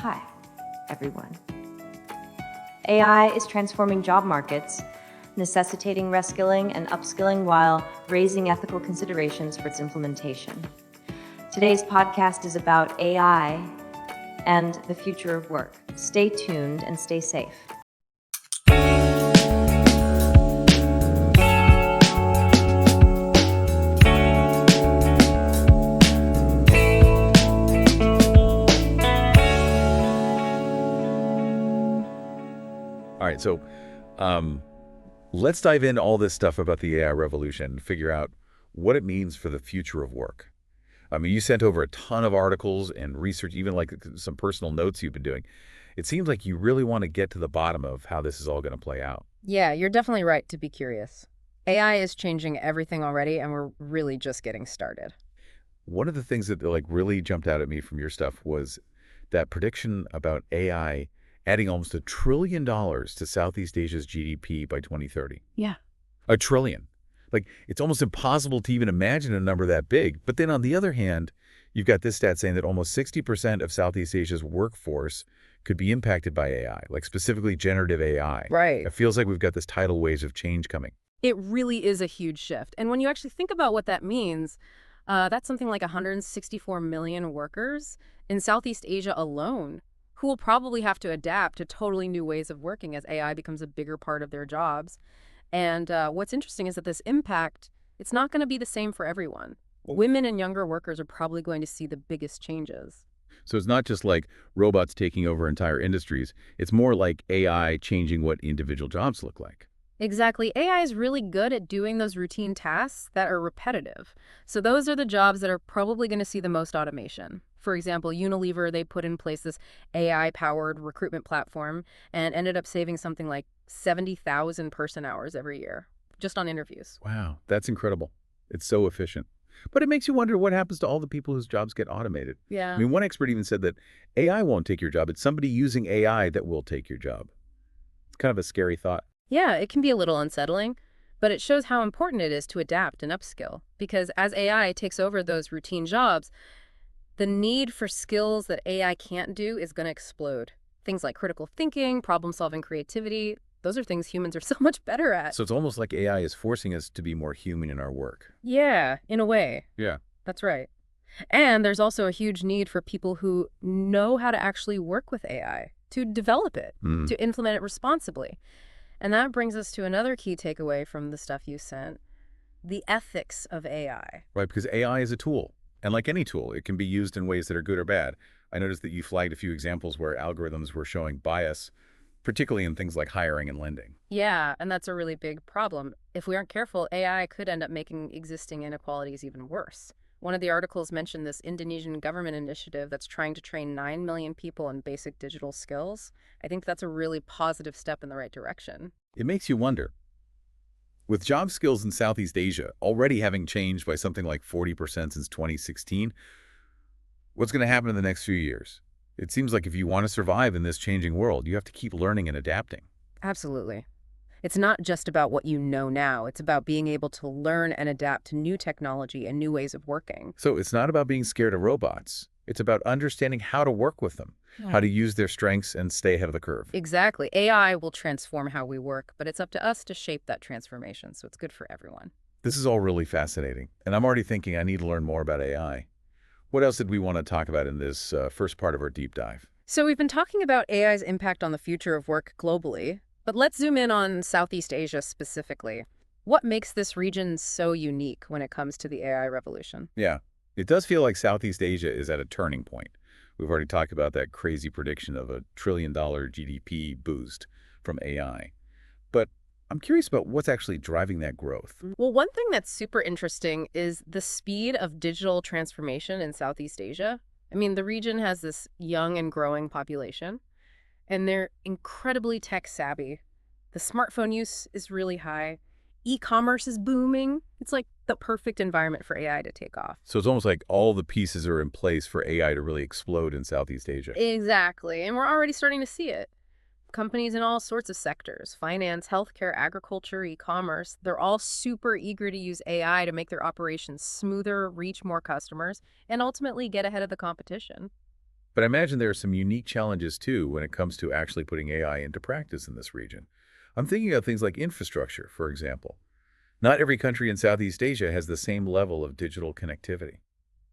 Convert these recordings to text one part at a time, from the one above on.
Hi, everyone. AI is transforming job markets, necessitating reskilling and upskilling while raising ethical considerations for its implementation. Today's podcast is about AI and the future of work. Stay tuned and stay safe. All right, so let's dive into all this stuff about the AI revolution and figure out what it means for the future of work. I mean, you sent over a ton of articles and research, even like some personal notes you've been doing. It seems like you really want to get to the bottom of how this is all going to play out. Yeah, you're definitely right to be curious. AI is changing everything already, and we're really just getting started. One of the things that really jumped out at me from your stuff was that prediction about AI adding almost $1 trillion to Southeast Asia's GDP by 2030. Yeah. $1 trillion. Like, it's almost impossible to even imagine a number that big. But then on the other hand, you've got this stat saying that almost 60% of Southeast Asia's workforce could be impacted by AI, like specifically generative AI. Right. It feels like we've got this tidal wave of change coming. It really is a huge shift. And when you actually think about what that means, that's something like 164 million workers in Southeast Asia alone who will probably have to adapt to totally new ways of working as AI becomes a bigger part of their jobs. And what's interesting is that this impact, it's not going to be the same for everyone. Women and younger workers are probably going to see the biggest changes. So it's not just like robots taking over entire industries. It's more like AI changing what individual jobs look like. Exactly. AI is really good at doing those routine tasks that are repetitive. So those are the jobs that are probably going to see the most automation. For example, Unilever, they put in place this AI-powered recruitment platform and ended up saving something like 70,000 person hours every year, just on interviews. Wow, that's incredible. It's so efficient. But it makes you wonder what happens to all the people whose jobs get automated. Yeah. I mean, one expert even said that AI won't take your job. It's somebody using AI that will take your job. It's kind of a scary thought. Yeah, it can be a little unsettling, but it shows how important it is to adapt and upskill. Because as AI takes over those routine jobs, the need for skills that AI can't do is going to explode. Things like critical thinking, problem-solving, creativity, those are things humans are so much better at. So it's almost like AI is forcing us to be more human in our work. Yeah, in a way. Yeah. That's right. And there's also a huge need for people who know how to actually work with AI, to develop it, to implement it responsibly. And that brings us to another key takeaway from the stuff you sent, the ethics of AI. Right, because AI is a tool. And like any tool, it can be used in ways that are good or bad. I noticed that you flagged a few examples where algorithms were showing bias, particularly in things like hiring and lending. Yeah, and that's a really big problem. If we aren't careful, AI could end up making existing inequalities even worse. One of the articles mentioned this Indonesian government initiative that's trying to train 9 million people in basic digital skills. I think that's a really positive step in the right direction. It makes you wonder. With job skills in Southeast Asia already having changed by something like 40% since 2016, what's going to happen in the next few years? It seems like if you want to survive in this changing world, you have to keep learning and adapting. Absolutely. It's not just about what you know now. It's about being able to learn and adapt to new technology and new ways of working. So it's not about being scared of robots. It's about understanding how to work with them, how to use their strengths and stay ahead of the curve. Exactly. AI will transform how we work, but it's up to us to shape that transformation, so it's good for everyone. This is all really fascinating, and I'm already thinking I need to learn more about AI. What else did we want to talk about in this first part of our deep dive? So we've been talking about AI's impact on the future of work globally, but let's zoom in on Southeast Asia specifically. What makes this region so unique when it comes to the AI revolution? Yeah, it does feel like Southeast Asia is at a turning point. We've already talked about that crazy prediction of $1 trillion GDP boost from AI. But I'm curious about what's actually driving that growth. Well, one thing that's super interesting is the speed of digital transformation in Southeast Asia. I mean, the region has this young and growing population, and they're incredibly tech savvy. The smartphone use is really high. E-commerce is booming. It's like the perfect environment for AI to take off. So it's almost like all the pieces are in place for AI to really explode in Southeast Asia. Exactly. And we're already starting to see it. Companies in all sorts of sectors, finance, healthcare, agriculture, e-commerce, they're all super eager to use AI to make their operations smoother, reach more customers, and ultimately get ahead of the competition. But I imagine there are some unique challenges, too, when it comes to actually putting AI into practice in this region. I'm thinking of things like infrastructure, for example. Not every country in Southeast Asia has the same level of digital connectivity.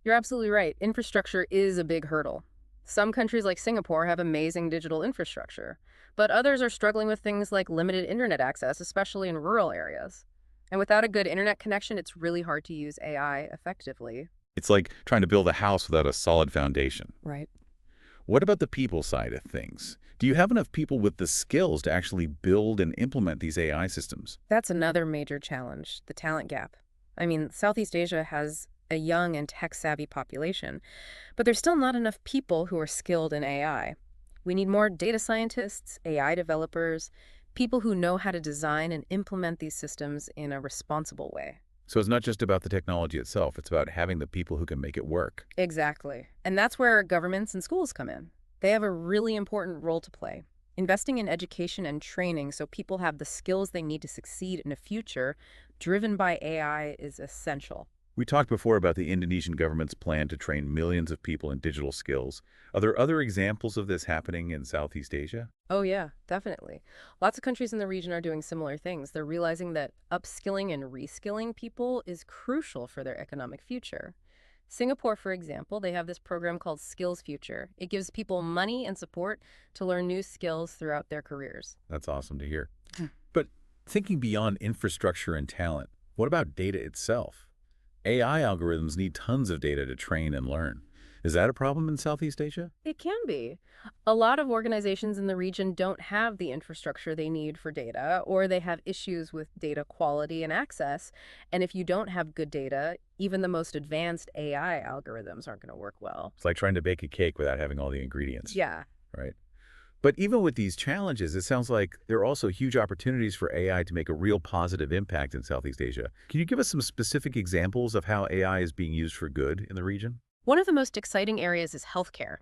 You're absolutely right. Infrastructure is a big hurdle. Some countries like Singapore have amazing digital infrastructure, but others are struggling with things like limited internet access, especially in rural areas. And without a good internet connection, it's really hard to use AI effectively. It's like trying to build a house without a solid foundation. Right. What about the people side of things? Do you have enough people with the skills to actually build and implement these AI systems? That's another major challenge, the talent gap. I mean, Southeast Asia has a young and tech-savvy population, but there's still not enough people who are skilled in AI. We need more data scientists, AI developers, people who know how to design and implement these systems in a responsible way. So it's not just about the technology itself, it's about having the people who can make it work. Exactly. And that's where governments and schools come in. They have a really important role to play. Investing in education and training so people have the skills they need to succeed in a future driven by AI is essential. We talked before about the Indonesian government's plan to train millions of people in digital skills. Are there other examples of this happening in Southeast Asia? Oh yeah, definitely. Lots of countries in the region are doing similar things. They're realizing that upskilling and reskilling people is crucial for their economic future. Singapore, for example, they have this program called Skills Future. It gives people money and support to learn new skills throughout their careers. That's awesome to hear. But thinking beyond infrastructure and talent, what about data itself? AI algorithms need tons of data to train and learn. Is that a problem in Southeast Asia? It can be. A lot of organizations in the region don't have the infrastructure they need for data, or they have issues with data quality and access. And if you don't have good data, even the most advanced AI algorithms aren't going to work well. It's like trying to bake a cake without having all the ingredients. Yeah. Right. But even with these challenges, it sounds like there are also huge opportunities for AI to make a real positive impact in Southeast Asia. Can you give us some specific examples of how AI is being used for good in the region? One of the most exciting areas is healthcare.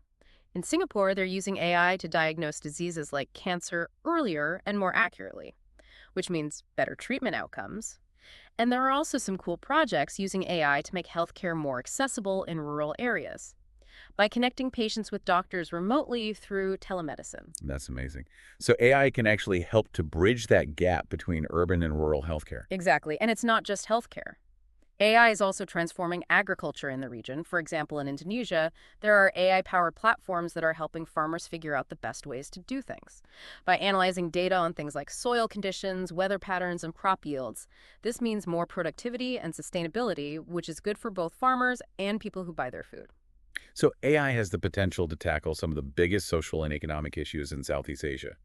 In Singapore, they're using AI to diagnose diseases like cancer earlier and more accurately, which means better treatment outcomes. And there are also some cool projects using AI to make healthcare more accessible in rural areas by connecting patients with doctors remotely through telemedicine. That's amazing. So AI can actually help to bridge that gap between urban and rural healthcare. Exactly. And it's not just healthcare. AI is also transforming agriculture in the region. For example, in Indonesia, there are AI-powered platforms that are helping farmers figure out the best ways to do things. By analyzing data on things like soil conditions, weather patterns, and crop yields, this means more productivity and sustainability, which is good for both farmers and people who buy their food. So AI has the potential to tackle some of the biggest social and economic issues in Southeast Asia.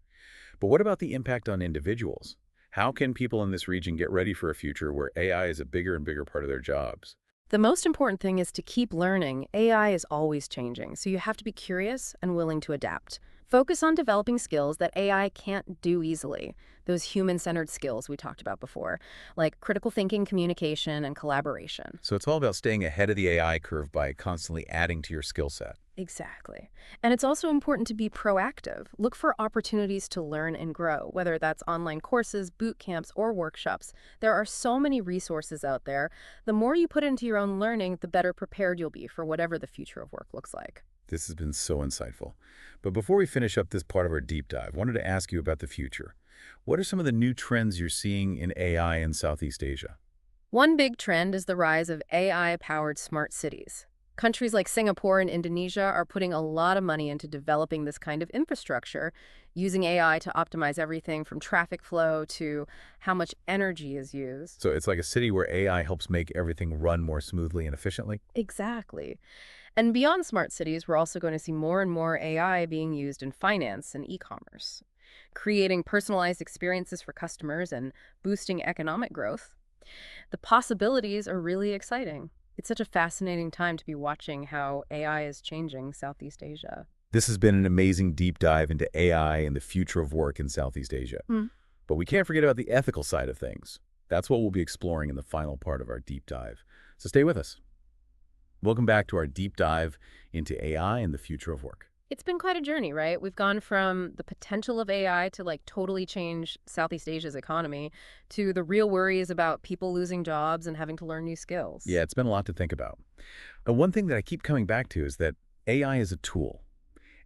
But what about the impact on individuals? How can people in this region get ready for a future where AI is a bigger and bigger part of their jobs? The most important thing is to keep learning. AI is always changing, so you have to be curious and willing to adapt. Focus on developing skills that AI can't do easily, those human-centered skills we talked about before, like critical thinking, communication, and collaboration. So it's all about staying ahead of the AI curve by constantly adding to your skill set. Exactly. And it's also important to be proactive. Look for opportunities to learn and grow, whether that's online courses, boot camps, or workshops. There are so many resources out there. The more you put into your own learning, the better prepared you'll be for whatever the future of work looks like. This has been so insightful. But before we finish up this part of our deep dive, I wanted to ask you about the future. What are some of the new trends you're seeing in AI in Southeast Asia? One big trend is the rise of AI-powered smart cities. Countries like Singapore and Indonesia are putting a lot of money into developing this kind of infrastructure, using AI to optimize everything from traffic flow to how much energy is used. So it's like a city where AI helps make everything run more smoothly and efficiently? Exactly. And beyond smart cities, we're also going to see more and more AI being used in finance and e-commerce, creating personalized experiences for customers and boosting economic growth. The possibilities are really exciting. It's such a fascinating time to be watching how AI is changing Southeast Asia. This has been an amazing deep dive into AI and the future of work in Southeast Asia. But we can't forget about the ethical side of things. That's what we'll be exploring in the final part of our deep dive. So stay with us. Welcome back to our deep dive into AI and the future of work. It's been quite a journey, right? We've gone from the potential of AI to totally change Southeast Asia's economy to the real worries about people losing jobs and having to learn new skills. Yeah, it's been a lot to think about. One thing that I keep coming back to is that AI is a tool,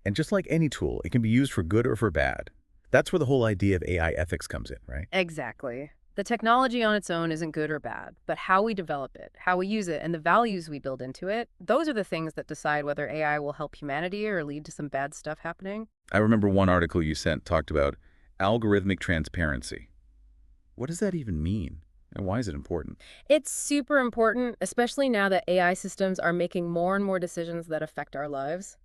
And just like any tool, it can be used for good or for bad. That's where the whole idea of AI ethics comes in, right? Exactly. The technology on its own isn't good or bad, but how we develop it, how we use it, and the values we build into it, those are the things that decide whether AI will help humanity or lead to some bad stuff happening. I remember one article you sent talked about algorithmic transparency. What does that even mean? And why is it important? It's super important, especially now that AI systems are making more and more decisions that affect our lives.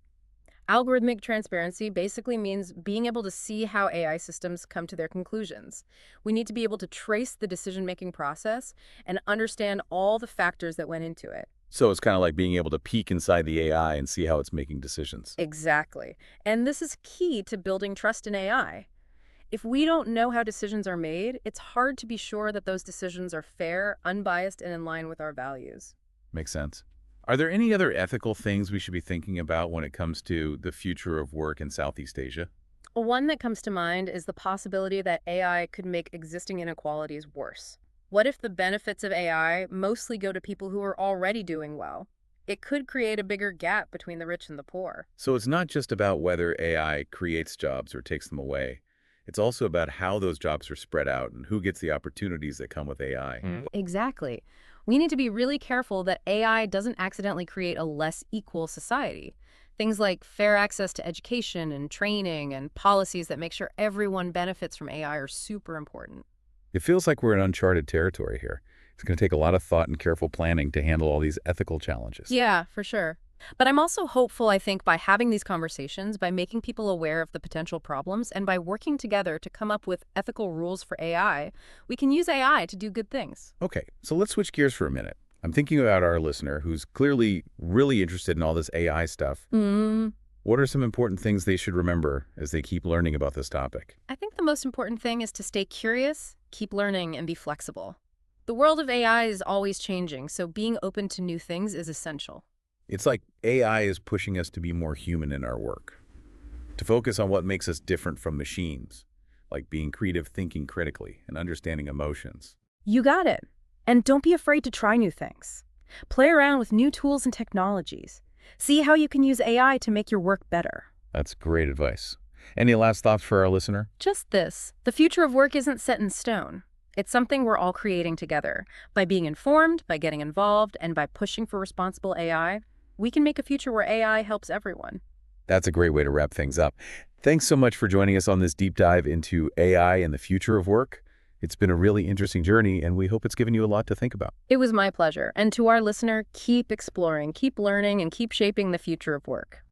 Algorithmic transparency basically means being able to see how AI systems come to their conclusions. We need to be able to trace the decision-making process and understand all the factors that went into it. So it's kind of like being able to peek inside the AI and see how it's making decisions. Exactly. And this is key to building trust in AI. If we don't know how decisions are made, it's hard to be sure that those decisions are fair, unbiased, and in line with our values. Makes sense. Are there any other ethical things we should be thinking about when it comes to the future of work in Southeast Asia? One that comes to mind is the possibility that AI could make existing inequalities worse. What if the benefits of AI mostly go to people who are already doing well? It could create a bigger gap between the rich and the poor. So it's not just about whether AI creates jobs or takes them away. It's also about how those jobs are spread out and who gets the opportunities that come with AI. Exactly. We need to be really careful that AI doesn't accidentally create a less equal society. Things like fair access to education and training and policies that make sure everyone benefits from AI are super important. It feels like we're in uncharted territory here. It's going to take a lot of thought and careful planning to handle all these ethical challenges. Yeah, for sure. But I'm also hopeful, I think, by having these conversations, by making people aware of the potential problems, and by working together to come up with ethical rules for AI, we can use AI to do good things. Okay, so let's switch gears for a minute. I'm thinking about our listener who's clearly really interested in all this AI stuff. What are some important things they should remember as they keep learning about this topic? I think the most important thing is to stay curious, keep learning, and be flexible. The world of AI is always changing, so being open to new things is essential. It's like AI is pushing us to be more human in our work, to focus on what makes us different from machines, like being creative, thinking critically, and understanding emotions. You got it. And don't be afraid to try new things. Play around with new tools and technologies. See how you can use AI to make your work better. That's great advice. Any last thoughts for our listener? Just this. The future of work isn't set in stone. It's something we're all creating together. By being informed, by getting involved, and by pushing for responsible AI, we can make a future where AI helps everyone. That's a great way to wrap things up. Thanks so much for joining us on this deep dive into AI and the future of work. It's been a really interesting journey, and we hope it's given you a lot to think about. It was my pleasure. And to our listener, keep exploring, keep learning, and keep shaping the future of work.